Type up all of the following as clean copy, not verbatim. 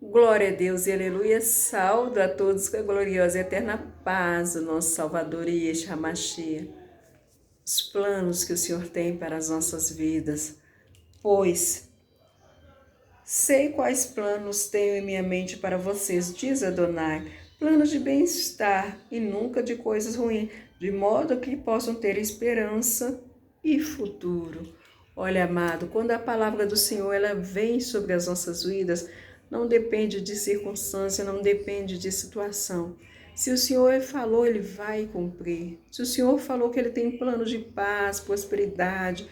Glória a Deus e aleluia. Saúdo a todos com a gloriosa e eterna paz do nosso Salvador e Yeshua HaMashiach. Os planos que o Senhor tem para as nossas vidas. Pois sei quais planos tenho em minha mente para vocês, diz Adonai. Planos de bem-estar e nunca de coisas ruins, de modo que possam ter esperança e futuro. Olha, amado, quando a palavra do Senhor ela vem sobre as nossas vidas, não depende de circunstância, não depende de situação. Se o Senhor falou, Ele vai cumprir. Se o Senhor falou que Ele tem plano de paz, prosperidade,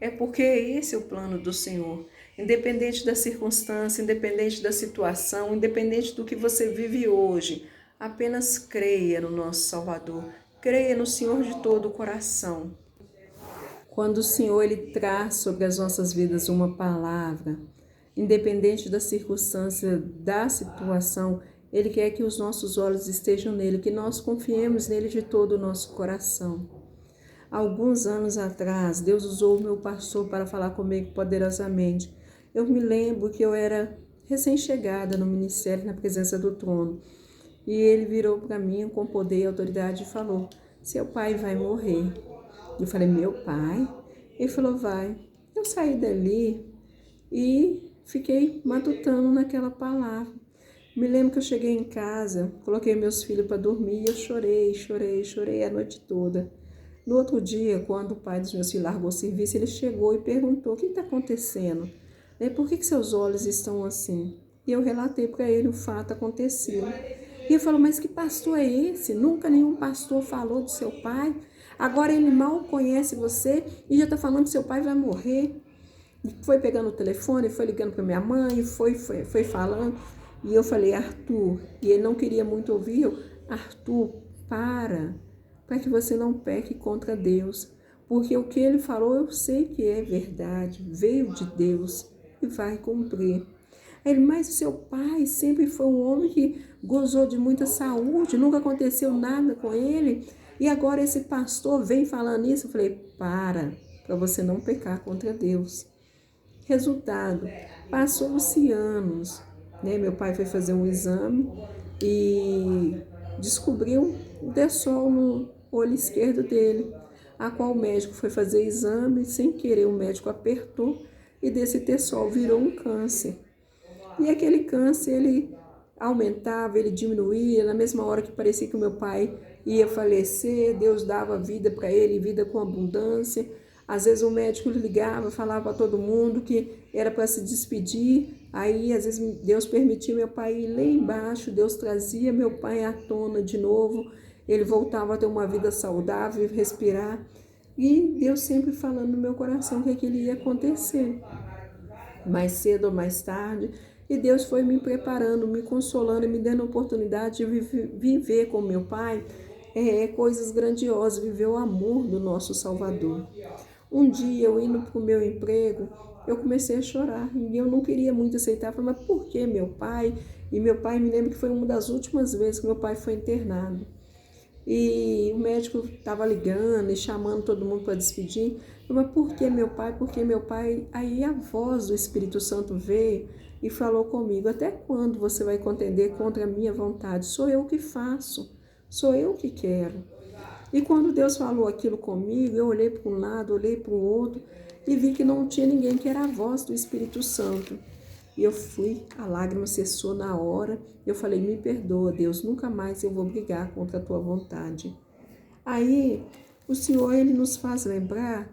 é porque esse é o plano do Senhor. Independente da circunstância, independente da situação, independente do que você vive hoje, apenas creia no nosso Salvador. Creia no Senhor de todo o coração. Quando o Senhor ele traz sobre as nossas vidas uma palavra, independente da circunstância, da situação, Ele quer que os nossos olhos estejam nele, que nós confiemos nele de todo o nosso coração. Alguns anos atrás, Deus usou o meu pastor para falar comigo poderosamente. Eu me lembro que eu era recém-chegada no ministério, na presença do trono. E ele virou para mim com poder e autoridade e falou: seu pai vai morrer. Eu falei: meu pai? Ele falou: vai. Eu saí dali e fiquei matutando naquela palavra. Me lembro que eu cheguei em casa, coloquei meus filhos para dormir e eu chorei a noite toda. No outro dia, quando o pai dos meus filhos largou o serviço, ele chegou e perguntou: o que está acontecendo? Por que seus olhos estão assim? E eu relatei para ele o fato acontecido. E ele falou: mas que pastor é esse? Nunca nenhum pastor falou do seu pai. Agora ele mal conhece você e já está falando que seu pai vai morrer. E foi pegando o telefone, foi ligando para minha mãe, foi falando. E eu falei: Arthur, e ele não queria muito ouvir, Arthur, para que você não peque contra Deus, porque o que ele falou eu sei que é verdade, veio de Deus e vai cumprir. Ele: mas o seu pai sempre foi um homem que gozou de muita saúde, nunca aconteceu nada com ele, e agora esse pastor vem falando isso. Eu falei: para você não pecar contra Deus. Resultado, passou-se anos, Meu pai foi fazer um exame e descobriu um tessol no olho esquerdo dele, a qual o médico foi fazer exame, sem querer o médico apertou e desse tessol virou um câncer. E aquele câncer, ele aumentava, ele diminuía, na mesma hora que parecia que o meu pai ia falecer, Deus dava vida para ele, vida com abundância. Às vezes o médico ligava, falava para todo mundo que era para se despedir, aí às vezes Deus permitia meu pai ir lá embaixo, Deus trazia meu pai à tona de novo, ele voltava a ter uma vida saudável, respirar, e Deus sempre falando no meu coração que aquilo ia acontecer, mais cedo ou mais tarde, e Deus foi me preparando, me consolando, me dando a oportunidade de viver com meu pai coisas grandiosas, viver o amor do nosso Salvador. Um dia, eu indo para o meu emprego, eu comecei a chorar e eu não queria muito aceitar. Eu falei: mas por que meu pai? E meu pai, me lembro que foi uma das últimas vezes que meu pai foi internado. E o médico estava ligando e chamando todo mundo para despedir. Eu falei: mas por que meu pai? Por que meu pai? Aí a voz do Espírito Santo veio e falou comigo: até quando você vai contender contra a minha vontade? Sou eu que faço, sou eu que quero. E quando Deus falou aquilo comigo, eu olhei para um lado, olhei para o outro e vi que não tinha ninguém, que era a voz do Espírito Santo. E eu fui, a lágrima cessou na hora. Eu falei: me perdoa, Deus, nunca mais eu vou brigar contra a tua vontade. Aí o Senhor, ele nos faz lembrar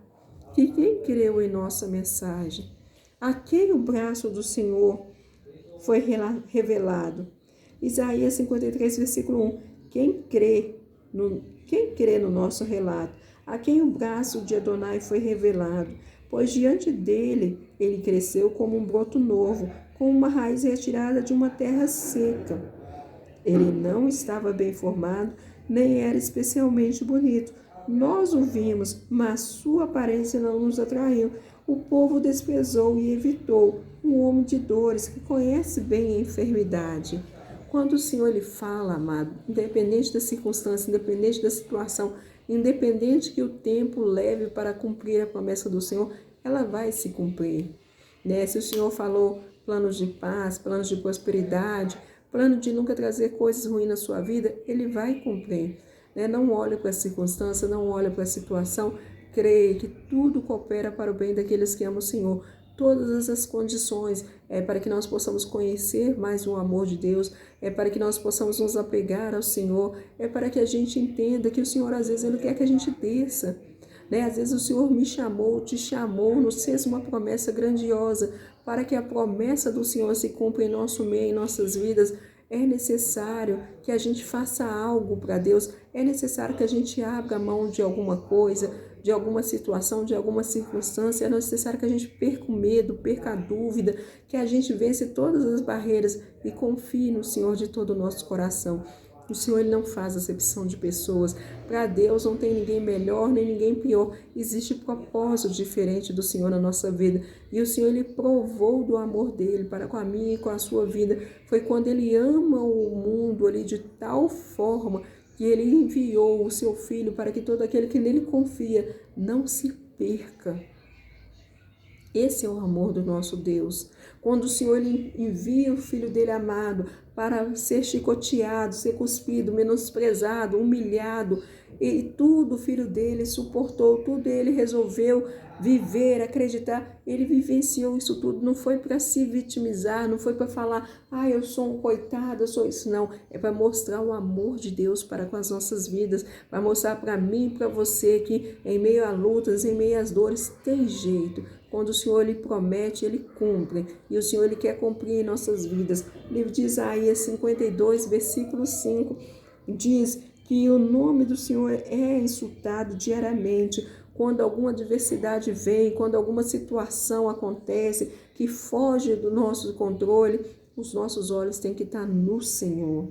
que quem creu em nossa mensagem, a quem o braço do Senhor foi revelado. Isaías 53, versículo 1. Quem crê no nosso relato, a quem o braço de Adonai foi revelado, pois diante dele ele cresceu como um broto novo, com uma raiz retirada de uma terra seca. Ele não estava bem formado, nem era especialmente bonito. Nós o vimos, mas sua aparência não nos atraiu. O povo o desprezou e evitou, um homem de dores que conhece bem a enfermidade. Quando o Senhor ele fala, amado, independente da circunstância, independente da situação, independente que o tempo leve para cumprir a promessa do Senhor, ela vai se cumprir. Se o Senhor falou planos de paz, planos de prosperidade, plano de nunca trazer coisas ruins na sua vida, Ele vai cumprir. Não olhe para a circunstância, não olhe para a situação, creia que tudo coopera para o bem daqueles que amam o Senhor. Todas as condições para que nós possamos conhecer mais o amor de Deus, para que nós possamos nos apegar ao Senhor, para que a gente entenda que o Senhor às vezes Ele quer que a gente desça. Às vezes o Senhor me chamou, te chamou, nos fez uma promessa grandiosa. Para que a promessa do Senhor se cumpra em nosso meio, em nossas vidas, é necessário que a gente faça algo para Deus, é necessário que a gente abra mão de alguma coisa, de alguma situação, de alguma circunstância, é necessário que a gente perca o medo, perca a dúvida, que a gente vence todas as barreiras e confie no Senhor de todo o nosso coração. O Senhor Ele não faz acepção de pessoas. Para Deus não tem ninguém melhor nem ninguém pior. Existe propósito diferente do Senhor na nossa vida. E o Senhor Ele provou do amor dele para com a minha e com a sua vida. Foi quando Ele ama o mundo ali de tal forma que Ele enviou o seu Filho para que todo aquele que nele confia não se perca. Esse é o amor do nosso Deus. Quando o Senhor Ele envia o Filho dele amado para ser chicoteado, ser cuspido, menosprezado, humilhado, e tudo o Filho dele suportou, tudo ele resolveu viver, acreditar. Ele vivenciou isso tudo, não foi para se vitimizar, não foi para falar, eu sou um coitado, eu sou isso, não. É para mostrar o amor de Deus para com as nossas vidas, para mostrar para mim e para você que em meio a lutas, em meio às dores, tem jeito. Quando o Senhor Ele promete, Ele cumpre. E o Senhor Ele quer cumprir em nossas vidas. O livro de Isaías 52, versículo 5, diz que o nome do Senhor é insultado diariamente. Quando alguma adversidade vem, quando alguma situação acontece que foge do nosso controle, os nossos olhos têm que estar no Senhor.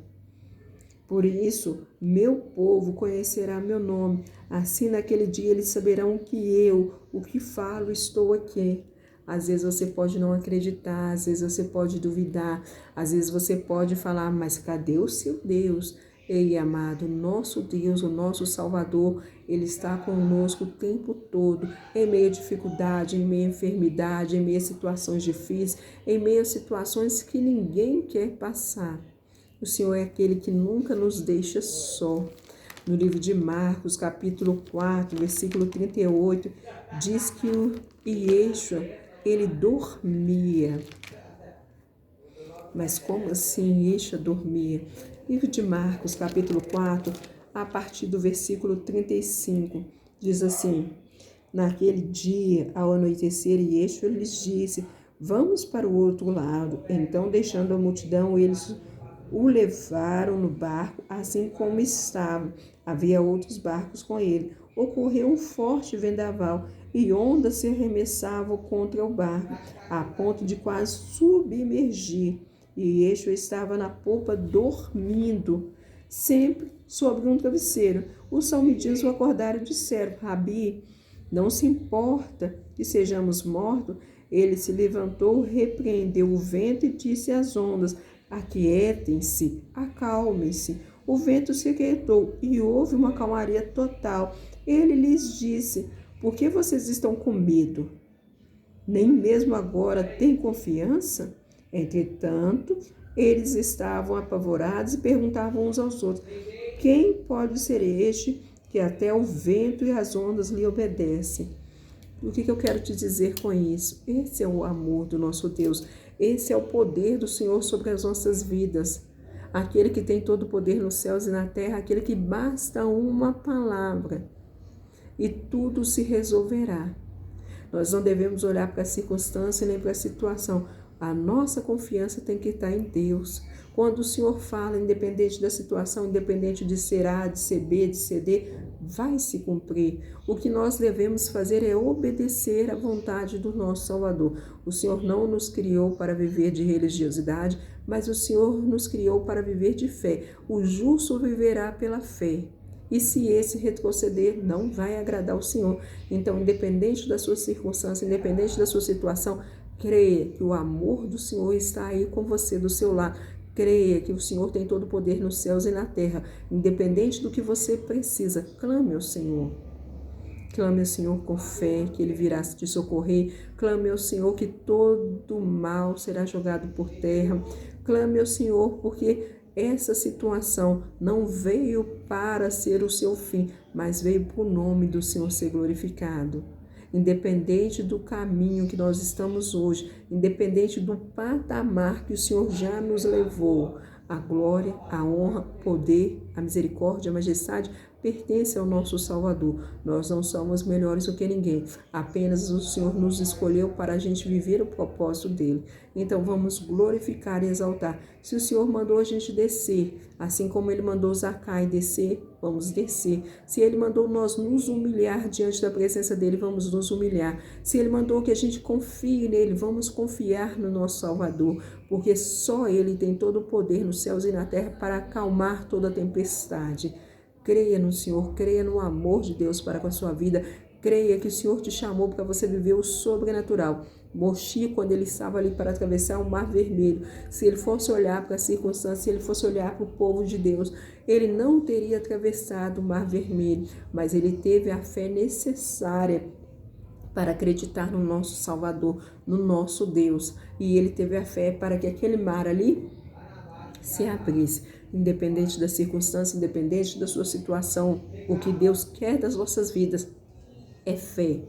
Por isso, meu povo conhecerá meu nome. Assim, naquele dia, eles saberão que eu, o que falo, estou aqui. Às vezes você pode não acreditar, às vezes você pode duvidar, às vezes você pode falar, mas cadê o seu Deus? Ei, amado, nosso Deus, o nosso Salvador, Ele está conosco o tempo todo, em meio a dificuldade, em meio a enfermidade, em meio a situações difíceis, em meio a situações que ninguém quer passar. O Senhor é aquele que nunca nos deixa só. No livro de Marcos, capítulo 4, versículo 38, diz que o Yeshua, ele dormia. Mas como assim Yeshua dormia? Livro de Marcos, capítulo 4, a partir do versículo 35, diz assim: naquele dia, ao anoitecer, Yeshua lhes disse, vamos para o outro lado. Então, deixando a multidão, eles o levaram no barco, assim como estava. Havia outros barcos com ele. Ocorreu um forte vendaval e ondas se arremessavam contra o barco, a ponto de quase submergir. E Yeshua estava na popa dormindo, sempre sobre um travesseiro. Os salmidias o acordaram e disseram, Rabi, não se importa que sejamos mortos? Ele se levantou, repreendeu o vento e disse às ondas, aquietem-se, acalmem-se. O vento se aquietou e houve uma calmaria total. Ele lhes disse, por que vocês estão com medo? Nem mesmo agora têm confiança? Entretanto, eles estavam apavorados e perguntavam uns aos outros, quem pode ser este que até o vento e as ondas lhe obedecem? O que eu quero te dizer com isso? Esse é o amor do nosso Deus. Esse é o poder do Senhor sobre as nossas vidas. Aquele que tem todo o poder nos céus e na terra, aquele que basta uma palavra e tudo se resolverá. Nós não devemos olhar para a circunstância nem para a situação. A nossa confiança tem que estar em Deus. Quando o Senhor fala, independente da situação, independente de ser A, de ser B, de ser D, vai se cumprir. O que nós devemos fazer é obedecer à vontade do nosso Salvador. O Senhor não nos criou para viver de religiosidade, mas o Senhor nos criou para viver de fé. O justo viverá pela fé. E se esse retroceder, não vai agradar o Senhor. Então, independente da sua circunstância, independente da sua situação, creia que o amor do Senhor está aí com você, do seu lar. Creia que o Senhor tem todo o poder nos céus e na terra. Independente do que você precisa, clame ao Senhor. Clame ao Senhor com fé, que Ele virá te socorrer. Clame ao Senhor que todo mal será jogado por terra. Clame ao Senhor porque essa situação não veio para ser o seu fim, mas veio para o nome do Senhor ser glorificado. Independente do caminho que nós estamos hoje, independente do patamar que o Senhor já nos levou, a glória, a honra, o poder, a misericórdia, a majestade pertence ao nosso Salvador. Nós não somos melhores do que ninguém. Apenas o Senhor nos escolheu para a gente viver o propósito dele. Então vamos glorificar e exaltar. Se o Senhor mandou a gente descer, assim como ele mandou Zacai descer, vamos descer. Se ele mandou nós nos humilhar diante da presença dele, vamos nos humilhar. Se ele mandou que a gente confie nele, vamos confiar no nosso Salvador, porque só ele tem todo o poder nos céus e na terra para acalmar toda a tempestade. Creia no Senhor, creia no amor de Deus para com a sua vida. Creia que o Senhor te chamou para você viver o sobrenatural. Moisés, quando ele estava ali para atravessar o Mar Vermelho, se ele fosse olhar para a circunstância, se ele fosse olhar para o povo de Deus, ele não teria atravessado o Mar Vermelho, mas ele teve a fé necessária para acreditar no nosso Salvador, no nosso Deus. E ele teve a fé para que aquele mar ali se abrisse. Independente da circunstância, independente da sua situação, o que Deus quer das vossas vidas é fé.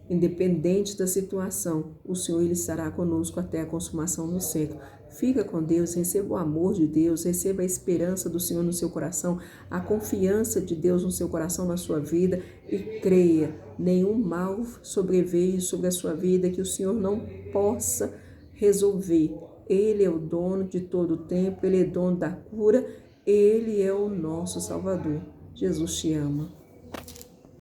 Independente da situação, o Senhor ele estará conosco até a consumação do século. Fica com Deus, receba o amor de Deus, receba a esperança do Senhor no seu coração, a confiança de Deus no seu coração, na sua vida, e creia, nenhum mal sobreveio sobre a sua vida que o Senhor não possa resolver. Ele é o dono de todo o tempo, Ele é dono da cura, Ele é o nosso Salvador. Jesus te ama.